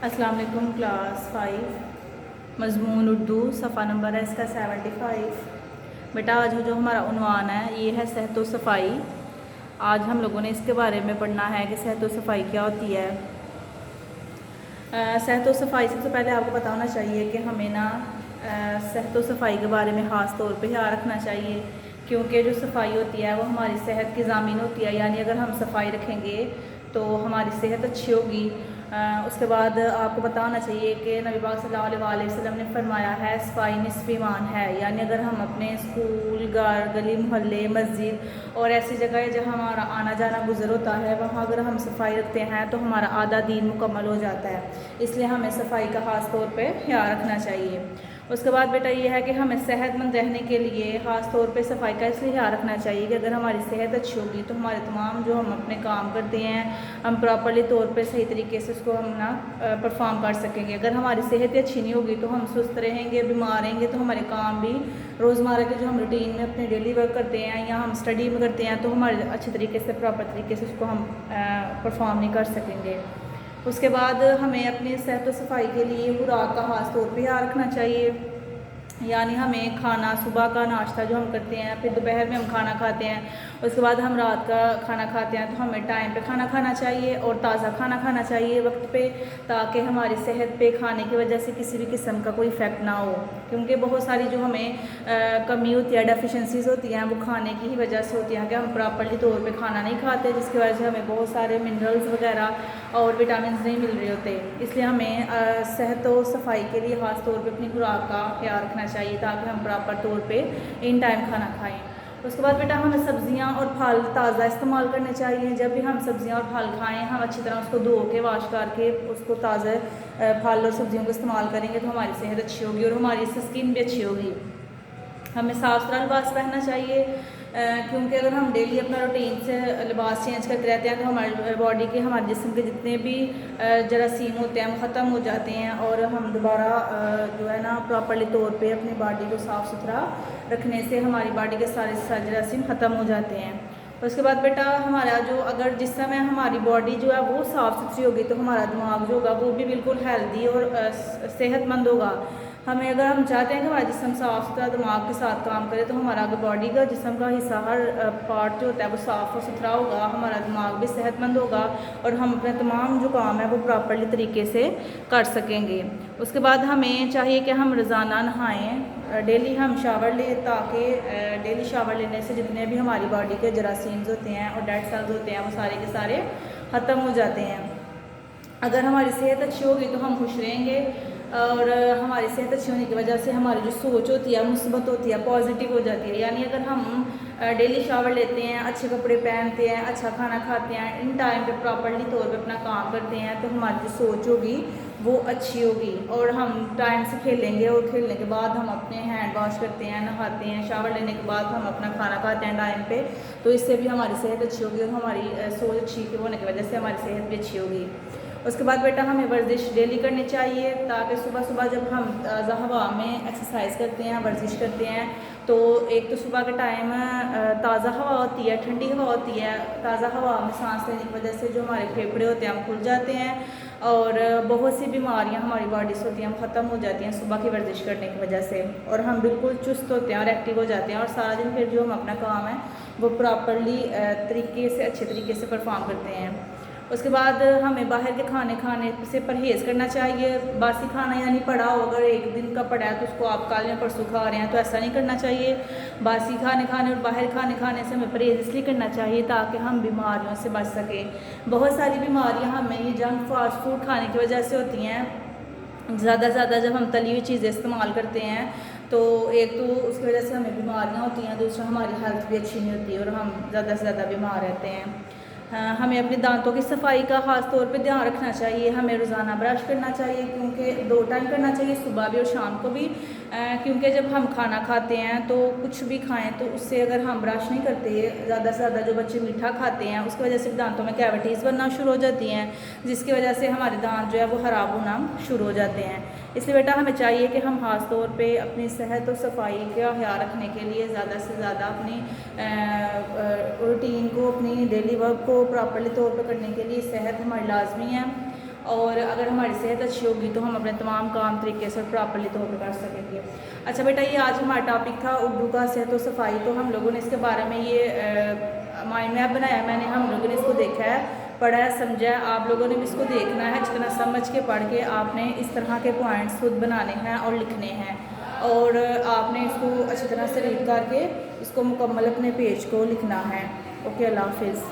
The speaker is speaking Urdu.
السلام علیکم کلاس 5 مضمون اردو صفحہ نمبر ہے اس کا 75۔ بیٹا آج جو ہمارا عنوان ہے یہ ہے صحت و صفائی۔ آج ہم لوگوں نے اس کے بارے میں پڑھنا ہے کہ صحت و صفائی کیا ہوتی ہے۔ صحت و صفائی سب سے پہلے آپ کو پتہ ہونا چاہیے کہ ہمیں نا صحت و صفائی کے بارے میں خاص طور پہ خیال رکھنا چاہیے، کیونکہ جو صفائی ہوتی ہے وہ ہماری صحت کی ضامن ہوتی ہے، یعنی اگر ہم صفائی رکھیں گے تو ہماری صحت اچھی ہوگی۔ اس کے بعد آپ کو پتہ ہونا چاہیے کہ نبی پاک صلی اللہ علیہ وسلم نے فرمایا ہے صفائی نصف ایمان ہے، یعنی اگر ہم اپنے اسکول، گھر، گلی محلے، مسجد اور ایسی جگہ جہاں ہمارا آنا جانا گزر ہوتا ہے وہاں اگر ہم صفائی رکھتے ہیں تو ہمارا آدھا دین مکمل ہو جاتا ہے، اس لیے ہمیں صفائی کا خاص طور پہ خیال رکھنا چاہیے۔ اس کے بعد بیٹا یہ ہے کہ ہمیں صحت مند رہنے کے لیے خاص طور پہ صفائی کا اس لیے خیال رکھنا چاہیے کہ اگر ہماری صحت اچھی ہوگی تو ہمارے تمام جو ہم اپنے کام کرتے ہیں ہم پراپرلی طور پہ صحیح طریقے سے اس کو ہم نا پرفارم کر سکیں گے۔ اگر ہماری صحت اچھی نہیں ہوگی تو ہم سست رہیں گے، بیمار رہیں گے، تو ہمارے کام بھی روزمرہ کے جو ہم روٹین میں اپنے ڈیلی ورک کرتے ہیں یا ہم اسٹڈی میں کرتے ہیں تو ہمارے اچھے طریقے سے پراپر طریقے سے اس کو ہم پرفارم نہیں کر سکیں گے۔ اس کے بعد ہمیں اپنی صحت و صفائی کے لیے خوراک کا خاص طور پہ خیال رکھنا چاہیے، یعنی ہمیں کھانا، صبح کا ناشتہ جو ہم کرتے ہیں، پھر دوپہر میں ہم کھانا کھاتے ہیں، اس کے بعد ہم رات کا کھانا کھاتے ہیں، تو ہمیں ٹائم پہ کھانا کھانا چاہیے اور تازہ کھانا کھانا چاہیے وقت پہ، تاکہ ہماری صحت پہ کھانے کی وجہ سے کسی بھی قسم کا کوئی افیکٹ نہ ہو، کیونکہ بہت ساری جو ہمیں کمی ہوتی ہے، ڈیفیشنسیز ہوتی ہیں، وہ کھانے کی ہی وجہ سے ہوتی ہیں کہ ہم پراپرلی طور پہ کھانا نہیں کھاتے، جس کی وجہ سے ہمیں بہت سارے منرلز وغیرہ اور وٹامنز نہیں مل رہے ہوتے۔ اس لیے ہمیں صحت و صفائی کے لیے خاص طور پہ اپنی خوراک کا خیال رکھنا چاہیے تاکہ ہم پراپر طور پہ ان ٹائم کھانا کھائیں۔ اس کے بعد بیٹا ہمیں سبزیاں اور پھل تازہ استعمال کرنے چاہیے۔ جب بھی ہم سبزیاں اور پھل کھائیں ہم اچھی طرح اس کو دھو کے واش کر کے اس کو تازہ پھل اور سبزیوں کو استعمال کریں گے تو ہماری صحت اچھی ہوگی اور ہماری اسکن بھی اچھی ہوگی۔ ہمیں صاف ستھرا لباس پہننا چاہیے، کیونکہ اگر ہم ڈیلی اپنا روٹین سے لباس چینج کرتے رہتے ہیں تو ہماری باڈی کے، ہمارے جسم کے جتنے بھی جراثیم ہوتے ہیں وہ ختم ہو جاتے ہیں اور ہم دوبارہ جو ہے نا پراپرلی طور پہ اپنی باڈی کو صاف ستھرا رکھنے سے ہماری باڈی کے سارے جراثیم ختم ہو جاتے ہیں۔ اس کے بعد بیٹا ہمارا جو اگر جسم ہے، ہماری باڈی جو ہے وہ صاف ستھری ہوگی تو ہمارا دماغ جو ہوگا وہ بھی بالکل ہیلدی اور صحت مند ہوگا۔ ہمیں اگر ہم چاہتے ہیں کہ ہمارا جسم صاف ستھرا دماغ کے ساتھ کام کرے تو ہمارا اگر باڈی کا، جسم کا حصہ، ہر پارٹ جو ہوتا ہے وہ صاف اور ستھرا ہوگا، ہمارا دماغ بھی صحت مند ہوگا اور ہم اپنے تمام جو کام ہے وہ پراپرلی طریقے سے کر سکیں گے۔ اس کے بعد ہمیں چاہیے کہ ہم روزانہ نہائیں، ڈیلی ہم شاور لیں، تاکہ ڈیلی شاور لینے سے جتنے بھی ہماری باڈی کے جراثیمز ہوتے ہیں اور ڈیڈ سیلز ہوتے ہیں وہ سارے کے سارے ختم ہو جاتے ہیں۔ اگر ہماری صحت اچھی ہوگی تو ہم خوش رہیں گے اور ہماری صحت اچھی ہونے کی وجہ سے ہماری جو سوچ ہوتی ہے مثبت ہوتی ہے، پازیٹیو ہو جاتی ہے، یعنی اگر ہم ڈیلی شاور لیتے ہیں، اچھے کپڑے پہنتے ہیں، اچھا کھانا کھاتے ہیں، ان ٹائم پہ پراپرلی طور پہ اپنا کام کرتے ہیں تو ہماری جو سوچ ہوگی وہ اچھی ہوگی اور ہم ٹائم سے کھیلیں گے اور کھیلنے کے بعد ہم اپنے ہینڈ واش کرتے ہیں، نہاتے ہیں، شاور لینے کے بعد ہم اپنا کھانا کھاتے ہیں ٹائم پہ، تو اس سے بھی ہماری صحت اچھی ہوگی اور ہماری سوچ اچھی ہونے کی وجہ سے ہماری صحت بھی اچھی ہوگی۔ اس کے بعد بیٹا ہمیں ورزش ڈیلی کرنی چاہیے، تاکہ صبح صبح جب ہم تازہ ہوا میں ایکسرسائز کرتے ہیں، ورزش کرتے ہیں، تو ایک تو صبح کے ٹائم تازہ ہوا ہوتی ہے، ٹھنڈی ہوا ہوتی ہے، تازہ ہوا میں سانس لینے کی وجہ سے جو ہمارے پھیپھڑے ہوتے ہیں وہ کھل جاتے ہیں اور بہت سی بیماریاں ہماری باڈی سے ہوتی ہیں وہ ختم ہو جاتی ہیں صبح کی ورزش کرنے کی وجہ سے، اور ہم بالکل چست ہوتے ہیں اور ایکٹیو ہو جاتے ہیں اور سارا دن پھر جو ہم اپنا کام ہے وہ پراپرلی طریقے سے، اچھے طریقے سے پرفارم کرتے ہیں۔ اس کے بعد ہمیں باہر کے کھانے سے پرہیز کرنا چاہیے۔ باسی کھانا یعنی پڑا ہو، اگر ایک دن کا پڑا ہے تو اس کو آپ کل یا پرسوں کھا رہے ہیں تو ایسا نہیں کرنا چاہیے۔ باسی کھانے اور باہر کھانے سے ہمیں پرہیز اس لیے کرنا چاہیے تاکہ ہم بیماریوں سے بچ سکیں۔ بہت ساری بیماریاں ہمیں یہ جنک فاسٹ فوڈ کھانے کی وجہ سے ہوتی ہیں۔ زیادہ سے زیادہ جب ہم تلی ہوئی چیزیں استعمال کرتے ہیں تو ایک تو اس کی وجہ سے ہمیں بیماریاں ہوتی ہیں، دوسرا ہماری ہیلتھ بھی اچھی نہیں ہوتی اور ہم زیادہ سے زیادہ بیمار رہتے ہیں۔ ہمیں اپنے دانتوں کی صفائی کا خاص طور پہ دھیان رکھنا چاہیے، ہمیں روزانہ برش کرنا چاہیے، کیونکہ 2 ٹائم کرنا چاہیے، صبح بھی اور شام کو بھی، کیونکہ جب ہم کھانا کھاتے ہیں تو کچھ بھی کھائیں تو اس سے اگر ہم برش نہیں کرتے، زیادہ سے زیادہ جو بچے میٹھا کھاتے ہیں اس کی وجہ سے دانتوں میں کیوٹیز بننا شروع ہو جاتی ہیں، جس کی وجہ سے ہمارے دانت جو ہے وہ خراب ہونا شروع ہو جاتے ہیں۔ اس لیے بیٹا ہمیں چاہیے کہ ہم خاص طور پہ اپنی صحت و صفائی کا خیال رکھنے کے لیے زیادہ سے زیادہ اپنی روٹین کو، اپنی ڈیلی ورک کو پراپرلی طور پہ کرنے کے لیے صحت ہماری لازمی ہے، اور اگر ہماری صحت اچھی ہوگی تو ہم اپنے تمام کام طریقے سے پراپرلی طور پہ کر سکیں گے۔ اچھا بیٹا، یہ آج ہمارا ٹاپک تھا اردو کا صحت و صفائی، تو ہم لوگوں نے اس کے بارے میں یہ مائنڈ میپ بنایا، ہم لوگوں نے اس کو دیکھا ہے، پڑھا ہے، سمجھا ہے۔ آپ لوگوں نے بھی اس کو دیکھنا ہے، جتنا سمجھ کے پڑھ کے آپ نے اس طرح کے پوائنٹس خود بنانے ہیں اور لکھنے ہیں، اور آپ نے اس کو اچھی طرح سے ریڈ کر کے اس کو مکمل اپنے پیج کو لکھنا ہے۔ اوکے، اللہ حافظ۔